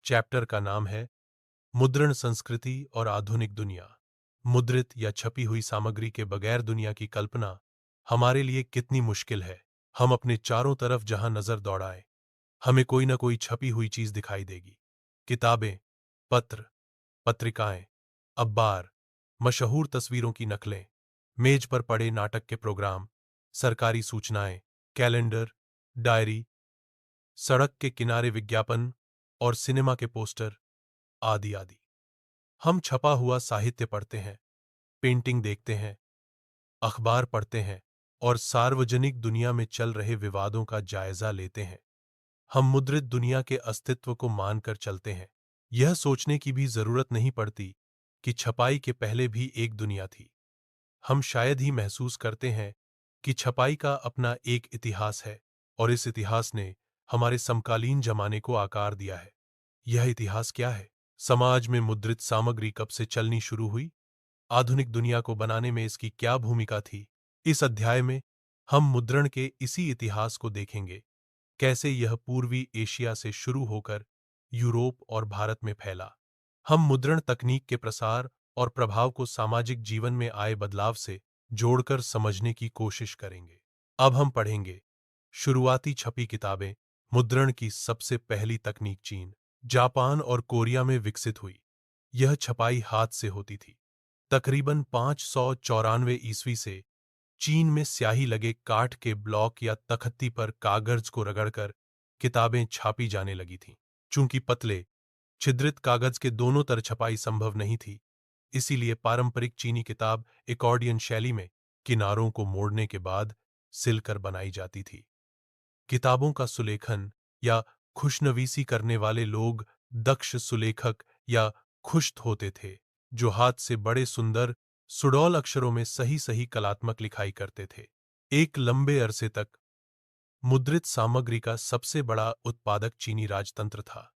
Chapter का नाम है मुद्रण संस्कृति और आधुनिक दुनिया। मुद्रित या छपी हुई सामग्री के बगैर दुनिया की कल्पना हमारे लिए कितनी मुश्किल है। हम अपने चारों तरफ जहां नजर दौड़ाएं, हमें कोई ना कोई छपी हुई चीज दिखाई देगी। किताबें, पत्र, पत्रिकाएं, अखबार, मशहूर तस्वीरों की नकलें, मेज पर पड़े नाटक के प्रोग्राम, सरकारी सूचनाएं, कैलेंडर, डायरी, सड़क के किनारे विज्ञापन और सिनेमा के पोस्टर, आदि आदि। हम छपा हुआ साहित्य पढ़ते हैं, पेंटिंग देखते हैं, अखबार पढ़ते हैं और सार्वजनिक दुनिया में चल रहे विवादों का जायजा लेते हैं। हम मुद्रित दुनिया के अस्तित्व को मानकर चलते हैं। यह सोचने की भी जरूरत नहीं पड़ती कि छपाई के पहले भी एक दुनिया थी। हम शायद ही महसूस करते हैं कि छपाई का अपना एक इतिहास है और इस इतिहास ने हमारे समकालीन जमाने को आकार दिया है। यह इतिहास क्या है? समाज में मुद्रित सामग्री कब से चलनी शुरू हुई? आधुनिक दुनिया को बनाने में इसकी क्या भूमिका थी? इस अध्याय में हम मुद्रण के इसी इतिहास को देखेंगे, कैसे यह पूर्वी एशिया से शुरू होकर यूरोप और भारत में फैला। हम मुद्रण तकनीक के प्रसार और प्रभाव को सामाजिक जीवन में आए बदलाव से जोड़कर समझने की कोशिश करेंगे। अब हम पढ़ेंगे शुरुआती छपी किताबें। मुद्रण की सबसे पहली तकनीक चीन, जापान और कोरिया में विकसित हुई। यह छपाई हाथ से होती थी। तकरीबन 594 ईस्वी से चीन में स्याही लगे काठ के ब्लॉक या तख्ती पर कागज को रगड़कर किताबें छापी जाने लगी थीं। चूंकि पतले, छिद्रित कागज के दोनों तरफ छपाई संभव नहीं थी, इसीलिए पारंपरिक चीनी किताब एकॉर्डियन शैली में किनारों को मोड़ने के बाद सिलकर बनाई जाती थी। किताबों का सुलेखन या खुशनवीसी करने वाले लोग दक्ष सुलेखक या खुश्त होते थे, जो हाथ से बड़े सुंदर सुडौल अक्षरों में सही सही कलात्मक लिखाई करते थे। एक लंबे अरसे तक मुद्रित सामग्री का सबसे बड़ा उत्पादक चीनी राजतंत्र था।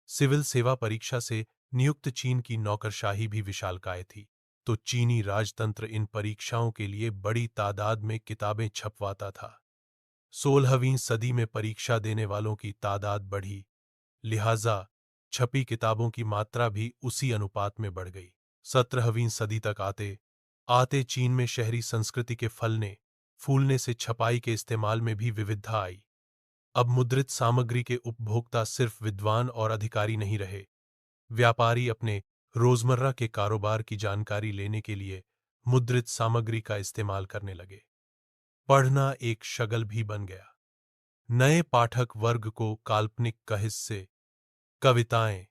सिविल सेवा परीक्षा से नियुक्त चीन की नौकरशाही भी विशालकाय थी, तो चीनी राजतंत्र इन परीक्षाओं के लिए बड़ी तादाद में किताबें छपवाता था। 16वीं सदी में परीक्षा देने वालों की तादाद बढ़ी, लिहाजा छपी किताबों की मात्रा भी उसी अनुपात में बढ़ गई। 17वीं सदी तक आते आते चीन में शहरी संस्कृति के फलने फूलने से छपाई के इस्तेमाल में भी विविधता आई। अब मुद्रित सामग्री के उपभोक्ता सिर्फ विद्वान और अधिकारी नहीं रहे। व्यापारी अपने रोजमर्रा के कारोबार की जानकारी लेने के लिए मुद्रित सामग्री का इस्तेमाल करने लगे। पढ़ना एक शगल भी बन गया। नए पाठक वर्ग को काल्पनिक किस्से, कविताएं,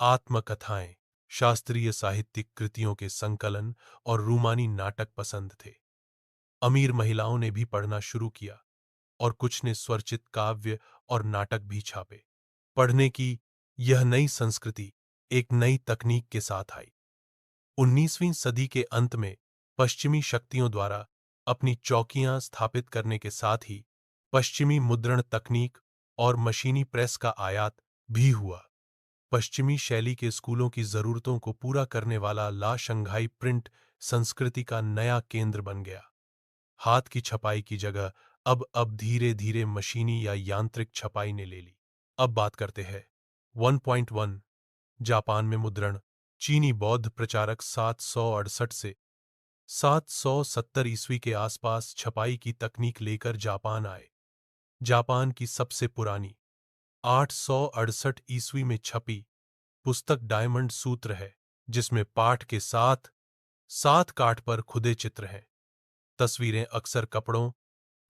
आत्मकथाएं, शास्त्रीय साहित्यिक कृतियों के संकलन और रूमानी नाटक पसंद थे। अमीर महिलाओं ने भी पढ़ना शुरू किया और कुछ ने स्वरचित काव्य और नाटक भी छापे। पढ़ने की यह नई संस्कृति एक नई तकनीक के साथ आई। 19वीं सदी के अंत में पश्चिमी शक्तियों द्वारा अपनी चौकियां स्थापित करने के साथ ही पश्चिमी मुद्रण तकनीक और मशीनी प्रेस का आयात भी हुआ। पश्चिमी शैली के स्कूलों की जरूरतों को पूरा करने वाला ला शंघाई प्रिंट संस्कृति का नया केंद्र बन गया। हाथ की छपाई की जगह अब धीरे धीरे मशीनी या यांत्रिक छपाई ने ले ली। अब बात करते हैं 1.1 जापान में मुद्रण। चीनी बौद्ध प्रचारक 768 से 770 ईस्वी के आसपास छपाई की तकनीक लेकर जापान आए। जापान की सबसे पुरानी 868 ईस्वी में छपी पुस्तक डायमंड सूत्र है, जिसमें पाठ के साथ 7 काठ पर खुदे चित्र हैं। तस्वीरें अक्सर कपड़ों,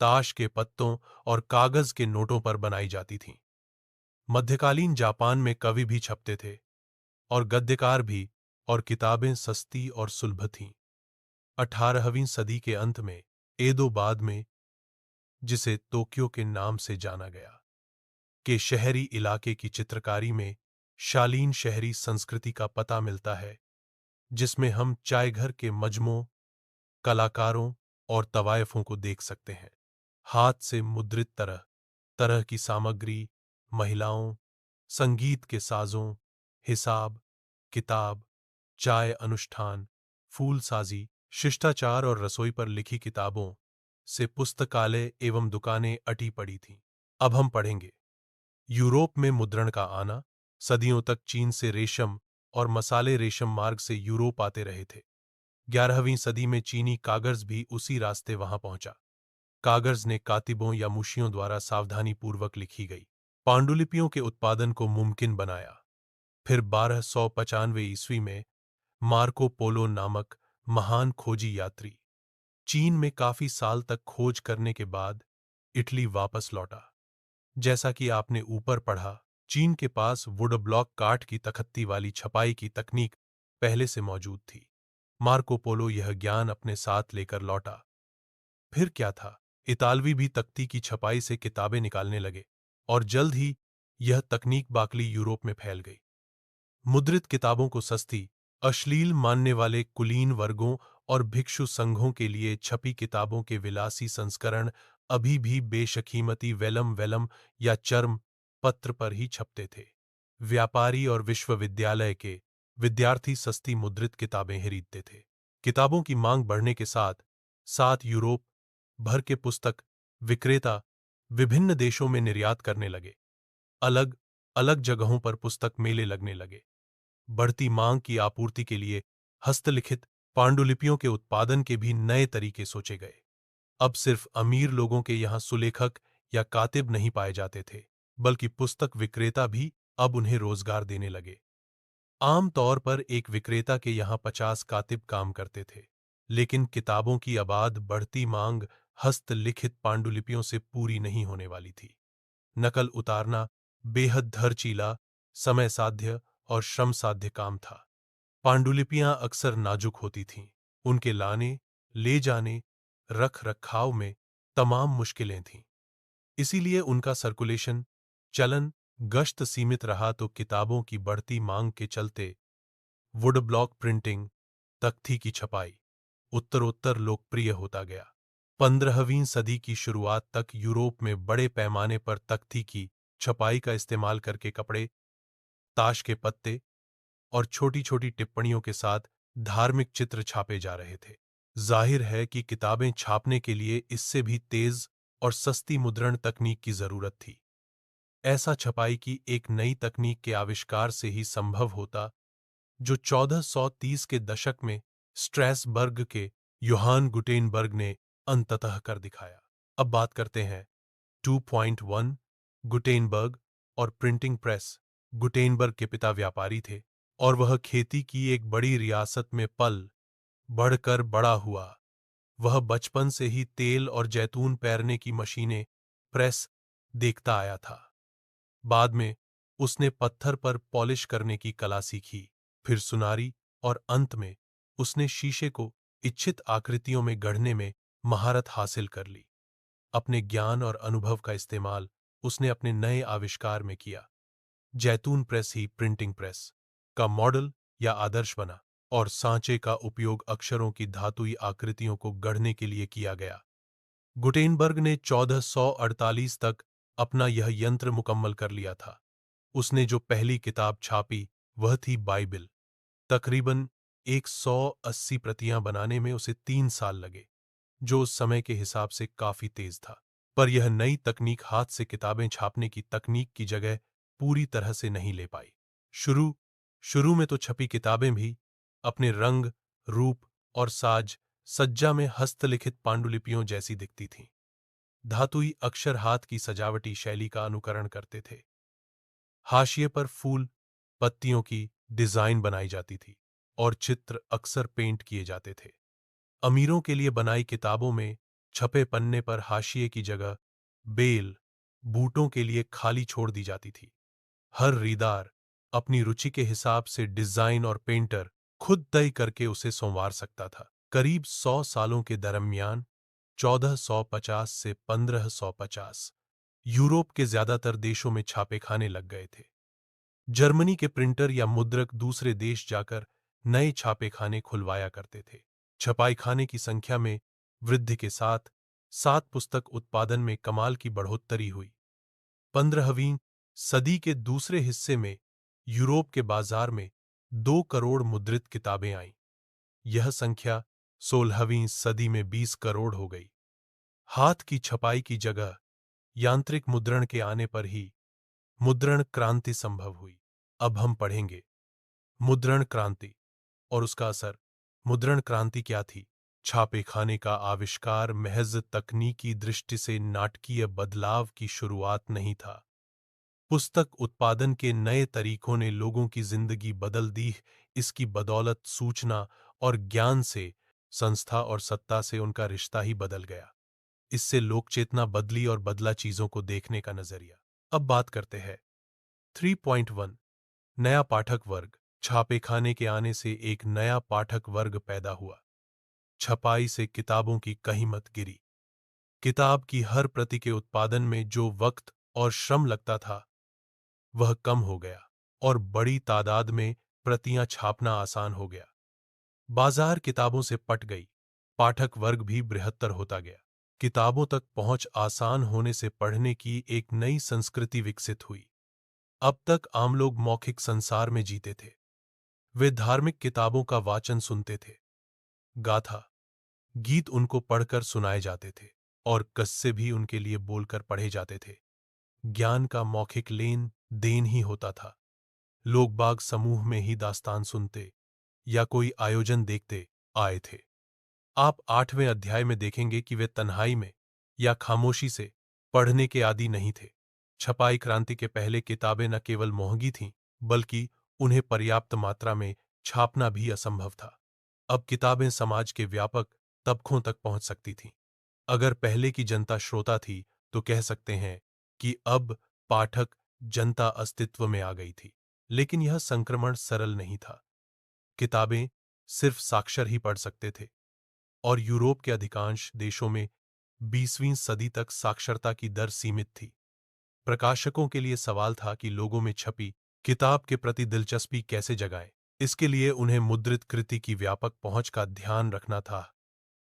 ताश के पत्तों और कागज के नोटों पर बनाई जाती थीं। मध्यकालीन जापान में कवि भी छपते थे और गद्यकार भी, और किताबें सस्ती और सुलभ थीं। 18वीं सदी के अंत में एदो बाद में, जिसे तोक्यो के नाम से जाना गया, के शहरी इलाके की चित्रकारी में शालीन शहरी संस्कृति का पता मिलता है, जिसमें हम चायघर के मजमों, कलाकारों और तवायफों को देख सकते हैं। हाथ से मुद्रित तरह तरह की सामग्री, महिलाओं, संगीत के साजों, हिसाब, किताब, चाय अनुष्ठान, फूलसाजी, शिष्टाचार और रसोई पर लिखी किताबों से पुस्तकालय एवं दुकानें अटी पड़ी थीं। अब हम पढ़ेंगे यूरोप में मुद्रण का आना। सदियों तक चीन से रेशम और मसाले रेशम मार्ग से यूरोप आते रहे थे। 11वीं सदी में चीनी कागज भी उसी रास्ते वहां पहुंचा। कागज ने कातिबों या मुशियों द्वारा सावधानीपूर्वक लिखी गई पांडुलिपियों के उत्पादन को मुमकिन बनाया। फिर 1295 ईस्वी में मार्को पोलो नामक महान खोजी यात्री चीन में काफी साल तक खोज करने के बाद इटली वापस लौटा। जैसा कि आपने ऊपर पढ़ा, चीन के पास वुड ब्लॉक काठ की तखत्ती वाली छपाई की तकनीक पहले से मौजूद थी। मार्को पोलो यह ज्ञान अपने साथ लेकर लौटा। फिर क्या था? इतालवी भी तख्ती की छपाई से किताबें निकालने लगे और जल्द ही यह तकनीक बाकली यूरोप में फैल गई। मुद्रित किताबों को सस्ती, अश्लील मानने वाले कुलीन वर्गों और भिक्षु संघों के लिए छपी किताबों के विलासी संस्करण अभी भी बेशकीमती वेलम वेलम या चर्म पत्र पर ही छपते थे। व्यापारी और विश्वविद्यालय के विद्यार्थी सस्ती मुद्रित किताबें खरीदते थे। किताबों की मांग बढ़ने के साथ साथ यूरोप भर के पुस्तक विक्रेता विभिन्न देशों में निर्यात करने लगे। अलग अलग जगहों पर पुस्तक मेले लगने लगे। बढ़ती मांग की आपूर्ति के लिए हस्तलिखित पांडुलिपियों के उत्पादन के भी नए तरीके सोचे गए। अब सिर्फ अमीर लोगों के यहाँ सुलेखक या कातिब नहीं पाए जाते थे, बल्कि पुस्तक विक्रेता भी अब उन्हें रोजगार देने लगे। आम तौर पर एक विक्रेता के यहाँ 50 कातिब काम करते थे, लेकिन किताबों की अबाध बढ़ती मांग हस्तलिखित पांडुलिपियों से पूरी नहीं होने वाली थी। नकल उतारना बेहद खर्चीला, समय साध्य और श्रम साध्य काम था। पांडुलिपियां अक्सर नाजुक होती थीं। उनके लाने, ले जाने, रख रखाव में तमाम मुश्किलें थीं। इसीलिए उनका सर्कुलेशन, चलन, गश्त सीमित रहा। तो किताबों की बढ़ती मांग के चलते वुड ब्लॉक प्रिंटिंग, तख्ती की छपाई उत्तरोत्तर लोकप्रिय होता गया। 15वीं सदी की शुरुआत तक यूरोप में बड़े पैमाने पर तख्ती की छपाई का इस्तेमाल करके कपड़े, ताश के पत्ते और छोटी-छोटी टिप्पणियों के साथ धार्मिक चित्र छापे जा रहे थे। जाहिर है कि किताबें छापने के लिए इससे भी तेज और सस्ती मुद्रण तकनीक की जरूरत थी। ऐसा छपाई की एक नई तकनीक के आविष्कार से ही संभव होता, जो 1430 के दशक में स्ट्रैसबर्ग के योहान गुटेनबर्ग ने अंततः कर दिखाया। अब बात करते हैं 2.1 गुटेनबर्ग और प्रिंटिंग प्रेस। गुटेनबर्ग के पिता व्यापारी थे और वह खेती की एक बड़ी रियासत में पल बढ़कर बड़ा हुआ। वह बचपन से ही तेल और जैतून पेरने की मशीनें, प्रेस देखता आया था। बाद में उसने पत्थर पर पॉलिश करने की कला सीखी, फिर सुनारी और अंत में उसने शीशे को इच्छित आकृतियों में गढ़ने में महारत हासिल कर ली। अपने ज्ञान और अनुभव का इस्तेमाल उसने अपने नए आविष्कार में किया। जैतून प्रेस ही प्रिंटिंग प्रेस का मॉडल या आदर्श बना और सांचे का उपयोग अक्षरों की धातुई आकृतियों को गढ़ने के लिए किया गया। गुटेनबर्ग ने 1448 तक अपना यह यंत्र मुकम्मल कर लिया था। उसने जो पहली किताब छापी वह थी बाइबिल। तकरीबन 180 प्रतियां बनाने में उसे 3 साल लगे, जो उस समय के हिसाब से काफी तेज था। पर यह नई तकनीक हाथ से किताबें छापने की तकनीक की जगह पूरी तरह से नहीं ले पाई। शुरू में तो छपी किताबें भी अपने रंग, रूप और साज सज्जा में हस्तलिखित पांडुलिपियों जैसी दिखती थीं। धातुई अक्षर हाथ की सजावटी शैली का अनुकरण करते थे। हाशिए पर फूल, पत्तियों की डिजाइन बनाई जाती थी और चित्र अक्सर पेंट किए जाते थे। अमीरों के लिए बनाई किताबों में छपे पन्ने पर हाशिए की जगह बेल, बूटों के लिए खाली छोड़ दी जाती थी। हर रीदार अपनी रुचि के हिसाब से डिजाइन और पेंटर खुद तय करके उसे संवार सकता था। करीब 100 सालों के दरमियान 1450 से 1550 यूरोप के ज्यादातर देशों में छापे खाने लग गए थे। जर्मनी के प्रिंटर या मुद्रक दूसरे देश जाकर नए छापे खाने खुलवाया करते थे। छपाई खाने की संख्या में वृद्धि के साथ साथ पुस्तक उत्पादन में कमाल की बढ़ोत्तरी हुई। 15वीं सदी के दूसरे हिस्से में यूरोप के बाजार में 2 करोड़ मुद्रित किताबें आईं। यह संख्या 16वीं सदी में 20 करोड़ हो गई। हाथ की छपाई की जगह यांत्रिक मुद्रण के आने पर ही मुद्रण क्रांति संभव हुई। अब हम पढ़ेंगे मुद्रण क्रांति और उसका असर। मुद्रण क्रांति क्या थी? छापेखाने का आविष्कार महज तकनीकी दृष्टि से नाटकीय बदलाव की शुरुआत नहीं था। पुस्तक उत्पादन के नए तरीकों ने लोगों की जिंदगी बदल दी। इसकी बदौलत सूचना और ज्ञान से, संस्था और सत्ता से उनका रिश्ता ही बदल गया। इससे लोक चेतना बदली और बदला चीजों को देखने का नजरिया। अब बात करते हैं 3.1 नया पाठक वर्ग। छापेखाने के आने से एक नया पाठक वर्ग पैदा हुआ। छपाई से किताबों की कीमत गिरी। किताब की हर प्रति के उत्पादन में जो वक्त और श्रम लगता था वह कम हो गया और बड़ी तादाद में प्रतियां छापना आसान हो गया। बाजार किताबों से पट गई। पाठक वर्ग भी बृहत्तर होता गया। किताबों तक पहुंच आसान होने से पढ़ने की एक नई संस्कृति विकसित हुई। अब तक आम लोग मौखिक संसार में जीते थे। वे धार्मिक किताबों का वाचन सुनते थे। गाथा, गीत उनको पढ़कर सुनाए जाते थे और कस्से भी उनके लिए बोलकर पढ़े जाते थे। ज्ञान का मौखिक लेन देन ही होता था। लोग बाग समूह में ही दास्तान सुनते या कोई आयोजन देखते आए थे। आप 8वें अध्याय में देखेंगे कि वे तन्हाई में या खामोशी से पढ़ने के आदी नहीं थे। छपाई क्रांति के पहले किताबें न केवल महंगी थीं, बल्कि उन्हें पर्याप्त मात्रा में छापना भी असंभव था। अब किताबें समाज के व्यापक तबकों तक पहुंच सकती थीं। अगर पहले की जनता श्रोता थी, तो कह सकते हैं कि अब पाठक जनता अस्तित्व में आ गई थी। लेकिन यह संक्रमण सरल नहीं था। किताबें सिर्फ साक्षर ही पढ़ सकते थे और यूरोप के अधिकांश देशों में 20वीं सदी तक साक्षरता की दर सीमित थी। प्रकाशकों के लिए सवाल था कि लोगों में छपी किताब के प्रति दिलचस्पी कैसे जगाएं। इसके लिए उन्हें मुद्रित कृति की व्यापक पहुंच का ध्यान रखना था।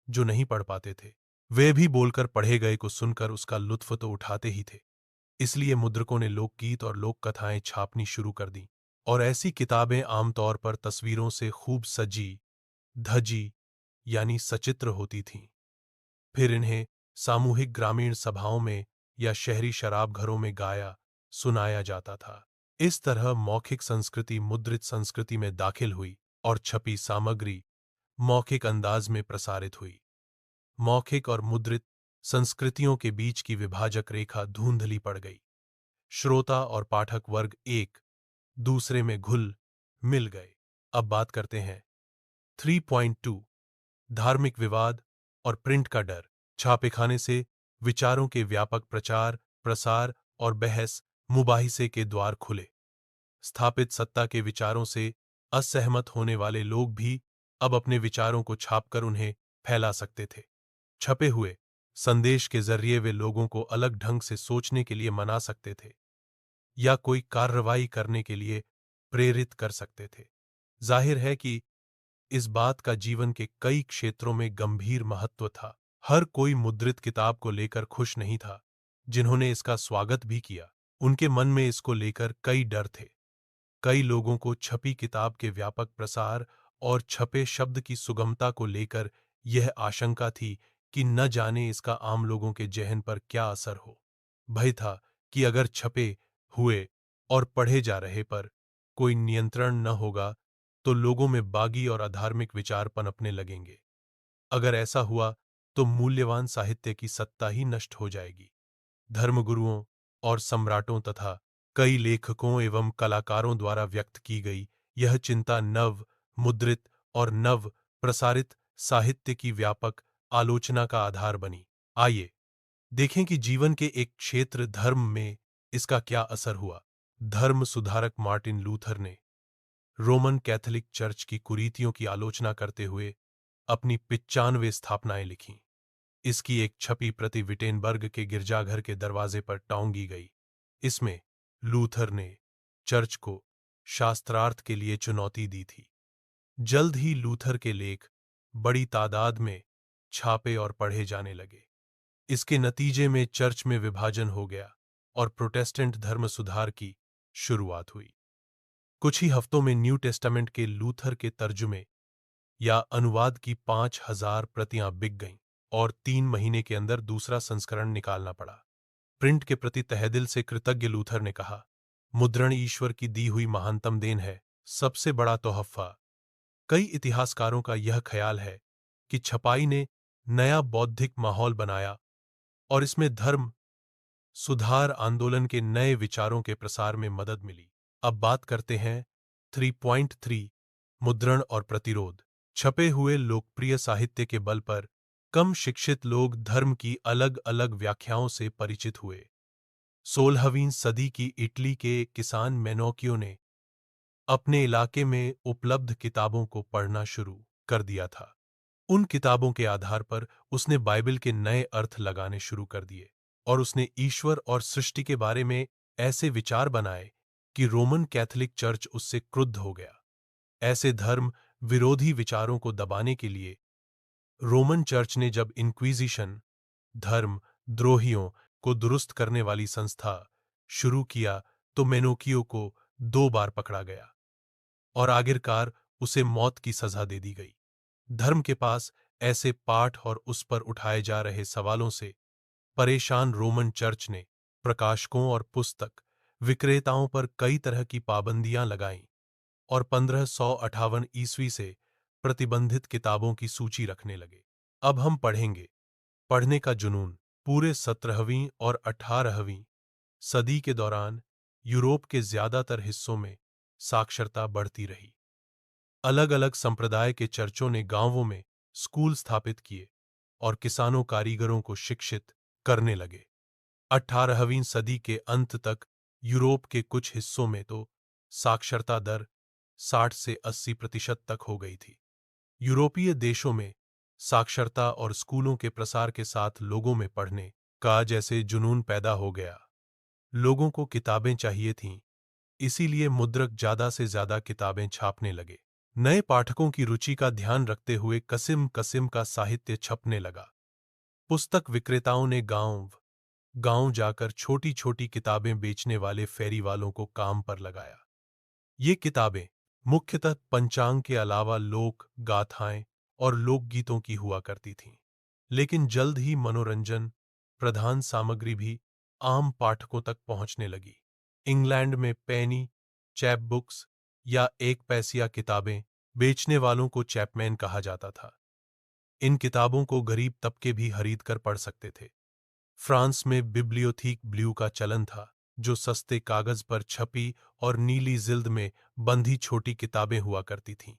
जो नहीं पढ़ पाते थे, वे भी बोलकर पढ़े गए को सुनकर उसका लुत्फ तो उठाते ही थे। इसलिए मुद्रकों ने लोकगीत और लोक कथाएं छापनी शुरू कर दी और ऐसी किताबें आमतौर पर तस्वीरों से खूब सजी धजी यानी सचित्र होती थीं। फिर इन्हें सामूहिक ग्रामीण सभाओं में या शहरी शराबघरों में गाया सुनाया जाता था। इस तरह मौखिक संस्कृति मुद्रित संस्कृति में दाखिल हुई और छपी सामग्री मौखिक अंदाज में प्रसारित हुई। मौखिक और मुद्रित संस्कृतियों के बीच की विभाजक रेखा धुंधली पड़ गई। श्रोता और पाठक वर्ग एक दूसरे में घुल मिल गए। अब बात करते हैं 3.2 धार्मिक विवाद और प्रिंट का डर। छापेखाने से विचारों के व्यापक प्रचार प्रसार और बहस मुबाहिसे के द्वार खुले। स्थापित सत्ता के विचारों से असहमत होने वाले लोग भी अब अपने विचारों को छापकर उन्हें फैला सकते थे। छपे हुए संदेश के जरिए वे लोगों को अलग ढंग से सोचने के लिए मना सकते थे या कोई कार्रवाई करने के लिए प्रेरित कर सकते थे। जाहिर है कि इस बात का जीवन के कई क्षेत्रों में गंभीर महत्व था। हर कोई मुद्रित किताब को लेकर खुश नहीं था। जिन्होंने इसका स्वागत भी किया, उनके मन में इसको लेकर कई डर थे। कई लोगों को छपी किताब के व्यापक प्रसार और छपे शब्द की सुगमता को लेकर यह आशंका थी कि न जाने इसका आम लोगों के जहन पर क्या असर हो। भय था कि अगर छपे हुए और पढ़े जा रहे पर कोई नियंत्रण न होगा तो लोगों में बागी और अधार्मिक विचार पनपने लगेंगे। अगर ऐसा हुआ तो मूल्यवान साहित्य की सत्ता ही नष्ट हो जाएगी। धर्मगुरुओं और सम्राटों तथा कई लेखकों एवं कलाकारों द्वारा व्यक्त की गई यह चिंता नव मुद्रित और नव प्रसारित साहित्य की व्यापक आलोचना का आधार बनी। आइए देखें कि जीवन के एक क्षेत्र धर्म में इसका क्या असर हुआ। धर्म सुधारक मार्टिन लूथर ने रोमन कैथोलिक चर्च की कुरीतियों की आलोचना करते हुए अपनी 95 स्थापनाएं लिखीं। इसकी एक छपी प्रति विटेनबर्ग के गिरजाघर के दरवाजे पर टांगी गई। इसमें लूथर ने चर्च को शास्त्रार्थ के लिए चुनौती दी थी। जल्द ही लूथर के लेख बड़ी तादाद में छापे और पढ़े जाने लगे। इसके नतीजे में चर्च में विभाजन हो गया और प्रोटेस्टेंट धर्म सुधार की शुरुआत हुई। कुछ ही हफ्तों में न्यू टेस्टामेंट के लूथर के तर्जुमे या अनुवाद की 5000 प्रतियां बिक गईं और 3 महीने के अंदर दूसरा संस्करण निकालना पड़ा। प्रिंट के प्रति तहेदिल से कृतज्ञ लूथर ने कहा, मुद्रण ईश्वर की दी हुई महानतम देन है, सबसे बड़ा तोहफा। कई इतिहासकारों का यह ख्याल है कि छपाई ने नया बौद्धिक माहौल बनाया और इसमें धर्म सुधार आंदोलन के नए विचारों के प्रसार में मदद मिली। अब बात करते हैं 3.3 मुद्रण और प्रतिरोध। छपे हुए लोकप्रिय साहित्य के बल पर कम शिक्षित लोग धर्म की अलग अलग व्याख्याओं से परिचित हुए। 16वीं सदी की इटली के किसान मेनोकियो ने अपने इलाके में उपलब्ध किताबों को पढ़ना शुरू कर दिया था। उन किताबों के आधार पर उसने बाइबल के नए अर्थ लगाने शुरू कर दिए और उसने ईश्वर और सृष्टि के बारे में ऐसे विचार बनाए कि रोमन कैथोलिक चर्च उससे क्रुद्ध हो गया। ऐसे धर्म विरोधी विचारों को दबाने के लिए रोमन चर्च ने जब इंक्विजिशन, धर्म द्रोहियों को दुरुस्त करने वाली संस्था शुरू किया तो मेनोकियो को 2 बार पकड़ा गया और आखिरकार उसे मौत की सजा दे दी गई। धर्म के पास ऐसे पाठ और उस पर उठाए जा रहे सवालों से परेशान रोमन चर्च ने प्रकाशकों और पुस्तक विक्रेताओं पर कई तरह की पाबंदियां लगाईं और 1558 ईस्वी से प्रतिबंधित किताबों की सूची रखने लगे। अब हम पढ़ेंगे। पढ़ने का जुनून। पूरे 17वीं और 18वीं सदी के दौरान यूरोप के ज्यादातर हिस्सों में साक्षरता बढ़ती रही। अलग अलग संप्रदाय के चर्चों ने गांवों में स्कूल स्थापित किए और किसानों कारीगरों को शिक्षित करने लगे। 18वीं सदी के अंत तक यूरोप के कुछ हिस्सों में तो साक्षरता दर 60 से 80% तक हो गई थी। यूरोपीय देशों में साक्षरता और स्कूलों के प्रसार के साथ लोगों में पढ़ने का जैसे जुनून पैदा हो गया। लोगों को किताबें चाहिए थीं, इसीलिए मुद्रक ज्यादा से ज्यादा किताबें छापने लगे। नए पाठकों की रुचि का ध्यान रखते हुए किस्म किस्म का साहित्य छपने लगा। पुस्तक विक्रेताओं ने गांव गांव जाकर छोटी छोटी किताबें बेचने वाले फेरी वालों को काम पर लगाया। ये किताबें मुख्यतः पंचांग के अलावा लोक गाथाएं और लोकगीतों की हुआ करती थीं। लेकिन जल्द ही मनोरंजन प्रधान सामग्री भी आम पाठकों तक पहुंचने लगी। इंग्लैंड में पेनी चैप बुक्स या 1 पैसिया किताबें बेचने वालों को चैपमैन कहा जाता था। इन किताबों को गरीब तबके भी खरीद कर पढ़ सकते थे। फ्रांस में बिब्लियोथीक ब्लू का चलन था, जो सस्ते कागज पर छपी और नीली जिल्द में बंधी छोटी किताबें हुआ करती थीं।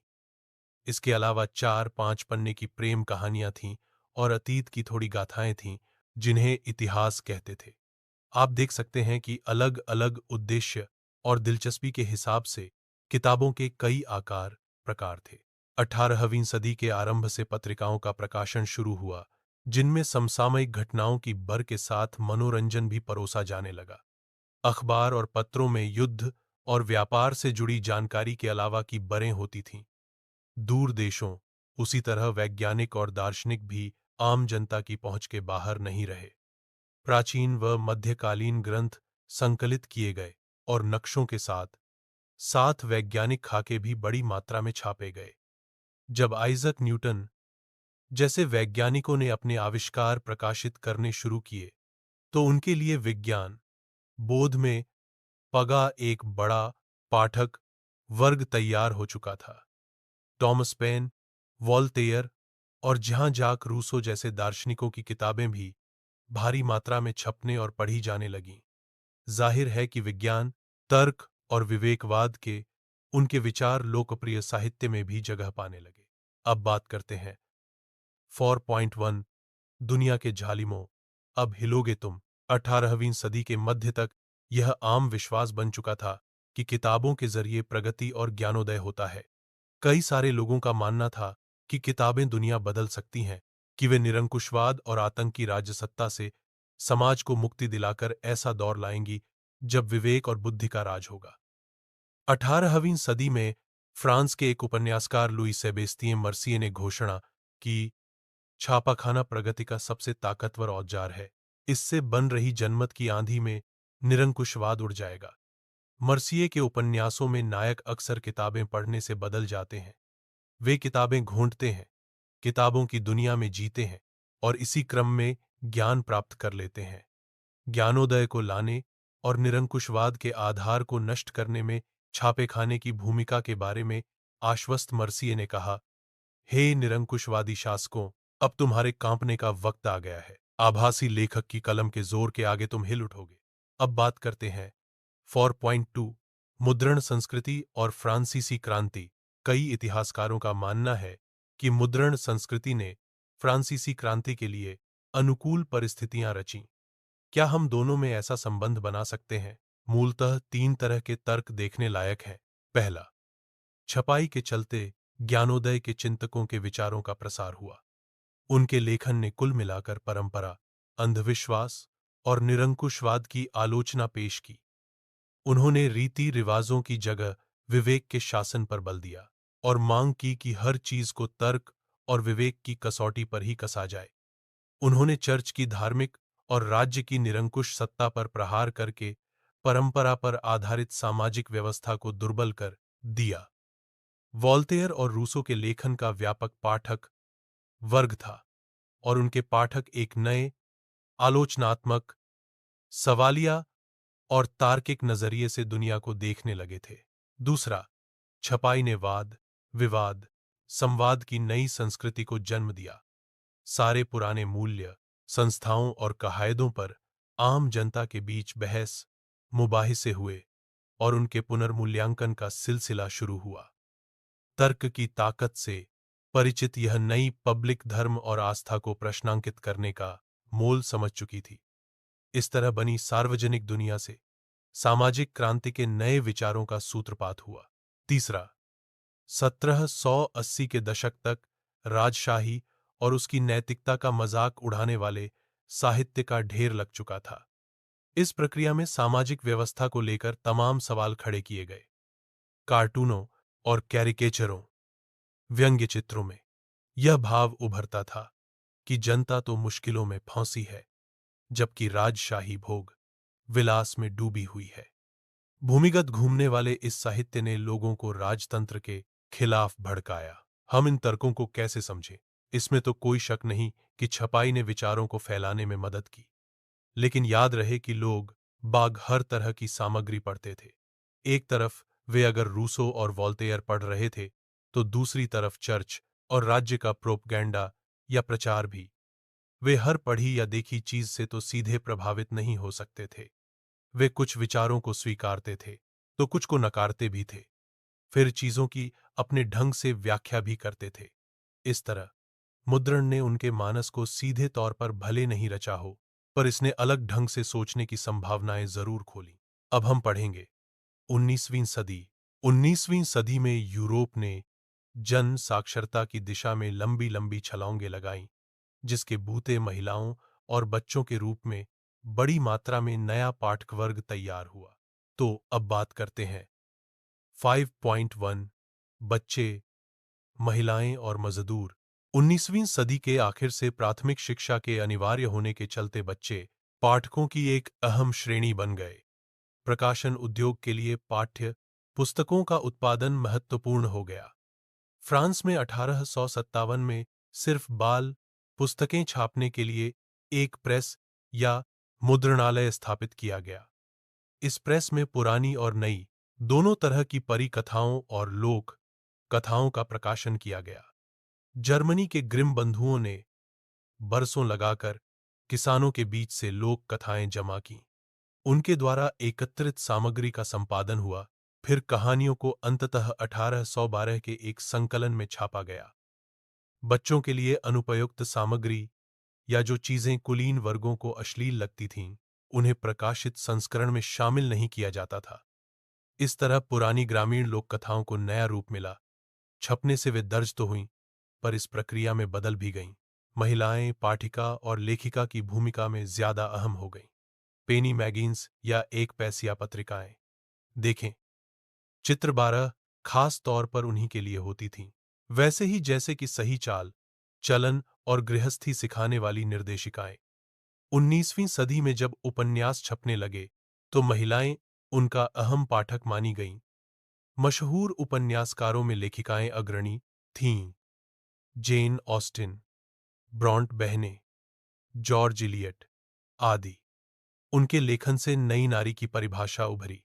इसके अलावा 4-5 पन्ने की प्रेम कहानियां थीं और अतीत की थोड़ी गाथाएं थीं, जिन्हें इतिहास कहते थे। आप देख सकते हैं कि अलग अलग उद्देश्य और दिलचस्पी के हिसाब से किताबों के कई आकार प्रकार थे। 18वीं सदी के आरंभ से पत्रिकाओं का प्रकाशन शुरू हुआ, जिनमें समसामयिक घटनाओं की बर के साथ मनोरंजन भी परोसा जाने लगा। अखबार और पत्रों में युद्ध और व्यापार से जुड़ी जानकारी के अलावा की बरें होती थीं। दूर देशों, उसी तरह वैज्ञानिक और दार्शनिक भी आम जनता की पहुंच के बाहर नहीं रहे। प्राचीन व मध्यकालीन ग्रंथ संकलित किए गए और नक्शों के साथ साथ वैज्ञानिक खाके भी बड़ी मात्रा में छापे गए। जब आइजक न्यूटन जैसे वैज्ञानिकों ने अपने आविष्कार प्रकाशित करने शुरू किए, तो उनके लिए विज्ञान बोध में पगा एक बड़ा पाठक वर्ग तैयार हो चुका था। टॉमस पेन, वॉल्टेयर और जहां जाक रूसो जैसे दार्शनिकों की किताबें भी भारी मात्रा में छपने और पढ़ी जाने लगीं। जाहिर है कि विज्ञान, तर्क और विवेकवाद के उनके विचार लोकप्रिय साहित्य में भी जगह पाने लगे। अब बात करते हैं 4.1 दुनिया के झालिमों, अब हिलोगे तुम। 18वीं सदी के मध्य तक यह आम विश्वास बन चुका था कि किताबों के जरिए प्रगति और ज्ञानोदय होता है। कई सारे लोगों का मानना था कि किताबें दुनिया बदल सकती हैं, कि वे निरंकुशवाद और आतंकी राज्यसत्ता से समाज को मुक्ति दिलाकर ऐसा दौर लाएंगी जब विवेक और बुद्धि का राज होगा। 18वीं सदी में फ्रांस के एक उपन्यासकार लुई सेबेस्तियन मर्सिये ने घोषणा की, छापाखाना प्रगति का सबसे ताकतवर औजार है। इससे बन रही जनमत की आंधी में निरंकुशवाद उड़ जाएगा। मर्सिये के उपन्यासों में नायक अक्सर किताबें पढ़ने से बदल जाते हैं। वे किताबें घोंटते हैं, किताबों की दुनिया में जीते हैं और इसी क्रम में ज्ञान प्राप्त कर लेते हैं। ज्ञानोदय को लाने और निरंकुशवाद के आधार को नष्ट करने में छापेखाने की भूमिका के बारे में आश्वस्त मर्सिए ने कहा, हे निरंकुशवादी शासकों, अब तुम्हारे कांपने का वक्त आ गया है। आभासी लेखक की कलम के जोर के आगे तुम हिल उठोगे। अब बात करते हैं 4.2 मुद्रण संस्कृति और फ्रांसीसी क्रांति। कई इतिहासकारों का मानना है कि मुद्रण संस्कृति ने फ्रांसीसी क्रांति के लिए अनुकूल परिस्थितियां रचीं। क्या हम दोनों में ऐसा संबंध बना सकते हैं? मूलतः 3 तरह के तर्क देखने लायक हैं। पहला, छपाई के चलते ज्ञानोदय के चिंतकों के विचारों का प्रसार हुआ। उनके लेखन ने कुल मिलाकर परंपरा, अंधविश्वास और निरंकुशवाद की आलोचना पेश की। उन्होंने रीति रिवाजों की जगह विवेक के शासन पर बल दिया और मांग की कि हर चीज को तर्क और विवेक की कसौटी पर ही कसा जाए। उन्होंने चर्च की धार्मिक और राज्य की निरंकुश सत्ता पर प्रहार करके परंपरा पर आधारित सामाजिक व्यवस्था को दुर्बल कर दिया। वॉल्टेयर और रूसो के लेखन का व्यापक पाठक वर्ग था और उनके पाठक एक नए, आलोचनात्मक, सवालिया और तार्किक नजरिए से दुनिया को देखने लगे थे। दूसरा, छपाई ने वाद, विवाद, संवाद की नई संस्कृति को जन्म दिया। सारे पुराने मूल्य, संस्थाओं और कहायदों पर आम जनता के बीच बहस, मुबाहिसे हुए और उनके पुनर्मूल्यांकन का सिलसिला शुरू हुआ। तर्क की ताकत से परिचित यह नई पब्लिक धर्म और आस्था को प्रश्नांकित करने का मोल समझ चुकी थी। इस तरह बनी सार्वजनिक दुनिया से सामाजिक क्रांति के नए विचारों का सूत्रपात हुआ। तीसरा, 1780 के दशक तक राजशाही और उसकी नैतिकता का मजाक उड़ाने वाले साहित्य का ढेर लग चुका था। इस प्रक्रिया में सामाजिक व्यवस्था को लेकर तमाम सवाल खड़े किए गए। कार्टूनों और कैरिकेचरों, व्यंग्य चित्रों में यह भाव उभरता था कि जनता तो मुश्किलों में फंसी है, जबकि राजशाही भोग विलास में डूबी हुई है। भूमिगत घूमने वाले इस साहित्य ने लोगों को राजतंत्र के खिलाफ भड़काया। हम इन तर्कों को कैसे समझें? इसमें तो कोई शक नहीं कि छपाई ने विचारों को फैलाने में मदद की, लेकिन याद रहे कि लोग बाग हर तरह की सामग्री पढ़ते थे। एक तरफ वे अगर रूसो और वॉल्टेयर पढ़ रहे थे, तो दूसरी तरफ चर्च और राज्य का प्रोपगैंडा या प्रचार भी। वे हर पढ़ी या देखी चीज से तो सीधे प्रभावित नहीं हो सकते थे। वे कुछ विचारों को स्वीकारते थे तो कुछ को नकारते भी थे, फिर चीजों की अपने ढंग से व्याख्या भी करते थे। इस तरह मुद्रण ने उनके मानस को सीधे तौर पर भले नहीं रचा हो, पर इसने अलग ढंग से सोचने की संभावनाएं जरूर खोली। अब हम पढ़ेंगे 19वीं सदी। 19वीं सदी में यूरोप ने जन साक्षरता की दिशा में लंबी लंबी छलांगें लगाईं, जिसके बूते महिलाओं और बच्चों के रूप में बड़ी मात्रा में नया पाठक वर्ग तैयार हुआ। तो अब बात करते हैं 5.1 बच्चे, महिलाएं और मजदूर। 19वीं सदी के आखिर से प्राथमिक शिक्षा के अनिवार्य होने के चलते बच्चे पाठकों की एक अहम श्रेणी बन गए। प्रकाशन उद्योग के लिए पाठ्य पुस्तकों का उत्पादन महत्वपूर्ण हो गया। फ्रांस में 1857 में सिर्फ बाल पुस्तकें छापने के लिए एक प्रेस या मुद्रणालय स्थापित किया गया। इस प्रेस में पुरानी और नई दोनों तरह की परी कथाओं और लोक कथाओं का प्रकाशन किया गया। जर्मनी के ग्रिम बंधुओं ने बरसों लगाकर किसानों के बीच से लोक कथाएं जमा की। उनके द्वारा एकत्रित सामग्री का संपादन हुआ, फिर कहानियों को अंततः 1812 के एक संकलन में छापा गया। बच्चों के लिए अनुपयुक्त सामग्री या जो चीजें कुलीन वर्गों को अश्लील लगती थीं, उन्हें प्रकाशित संस्करण में शामिल नहीं किया जाता था। इस तरह पुरानी ग्रामीण लोक कथाओं को नया रूप मिला। छपने से वे दर्ज तो हुईं, पर इस प्रक्रिया में बदल भी गईं। महिलाएं पाठिका और लेखिका की भूमिका में ज्यादा अहम हो गईं। पेनी मैगजीन्स या एक पैसिया पत्रिकाएं देखें। चित्र 12 खास तौर पर उन्हीं के लिए होती थीं, वैसे ही जैसे कि सही चाल चलन और गृहस्थी सिखाने वाली निर्देशिकाएं। 19वीं सदी में जब उपन्यास छपने लगे तो महिलाएं उनका अहम पाठक मानी गईं। मशहूर उपन्यासकारों में लेखिकाएं अग्रणी थीं, जेन ऑस्टिन, ब्रॉन्ट बहनें, जॉर्ज इलियट आदि। उनके लेखन से नई नारी की परिभाषा उभरी,